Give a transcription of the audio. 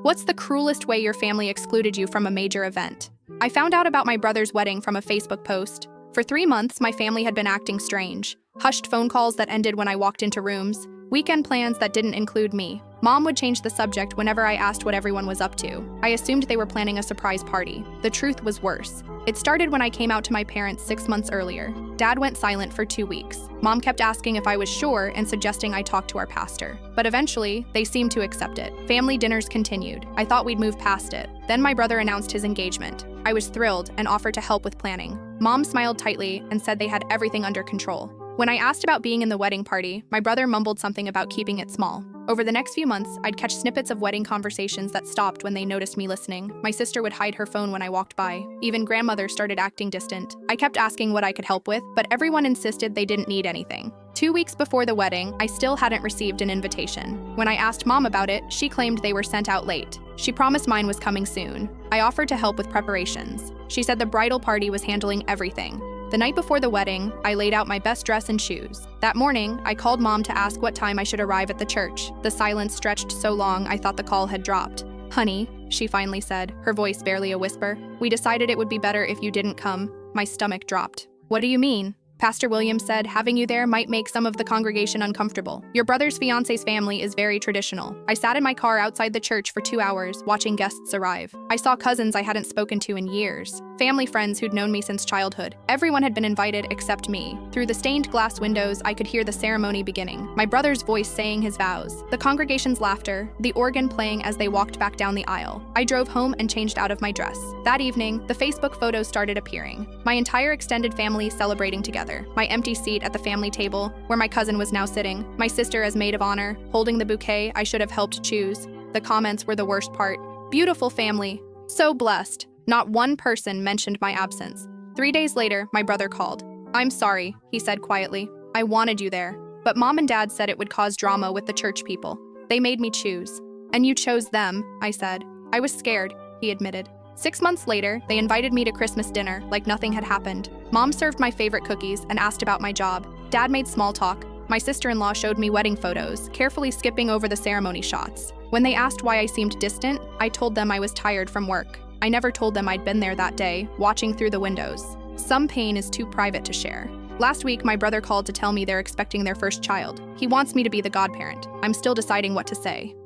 What's the cruelest way your family excluded you from a major event? I found out about my brother's wedding from a Facebook post. For 3 months, my family had been acting strange. Hushed phone calls that ended when I walked into rooms. Weekend plans that didn't include me. Mom would change the subject whenever I asked what everyone was up to. I assumed they were planning a surprise party. The truth was worse. It started when I came out to my parents 6 months earlier. Dad went silent for 2 weeks. Mom kept asking if I was sure and suggesting I talk to our pastor. But eventually, they seemed to accept it. Family dinners continued. I thought we'd move past it. Then my brother announced his engagement. I was thrilled and offered to help with planning. Mom smiled tightly and said they had everything under control. When I asked about being in the wedding party, my brother mumbled something about keeping it small. Over the next few months, I'd catch snippets of wedding conversations that stopped when they noticed me listening. My sister would hide her phone when I walked by. Even grandmother started acting distant. I kept asking what I could help with, but everyone insisted they didn't need anything. 2 weeks before the wedding, I still hadn't received an invitation. When I asked Mom about it, she claimed they were sent out late. She promised mine was coming soon. I offered to help with preparations. She said the bridal party was handling everything. The night before the wedding, I laid out my best dress and shoes. That morning, I called Mom to ask what time I should arrive at the church. The silence stretched so long I thought the call had dropped. "Honey," she finally said, her voice barely a whisper, "we decided it would be better if you didn't come." My stomach dropped. "What do you mean?" Pastor William said having you there might make some of the congregation uncomfortable. Your brother's fiance's family is very traditional. I sat in my car outside the church for 2 hours, watching guests arrive. I saw cousins I hadn't spoken to in years. Family friends who'd known me since childhood. Everyone had been invited except me. Through the stained glass windows, I could hear the ceremony beginning. My brother's voice saying his vows. The congregation's laughter, the organ playing as they walked back down the aisle. I drove home and changed out of my dress. That evening, the Facebook photos started appearing. My entire extended family celebrating together. My empty seat at the family table, where my cousin was now sitting. My sister as maid of honor, holding the bouquet I should have helped choose. The comments were the worst part. Beautiful family. So blessed. Not one person mentioned my absence. 3 days later, my brother called. "I'm sorry," he said quietly. "I wanted you there. But Mom and Dad said it would cause drama with the church people. They made me choose." "And you chose them," I said. "I was scared," he admitted. 6 months later, they invited me to Christmas dinner like nothing had happened. Mom served my favorite cookies and asked about my job. Dad made small talk. My sister-in-law showed me wedding photos, carefully skipping over the ceremony shots. When they asked why I seemed distant, I told them I was tired from work. I never told them I'd been there that day, watching through the windows. Some pain is too private to share. Last week, my brother called to tell me they're expecting their first child. He wants me to be the godparent. I'm still deciding what to say.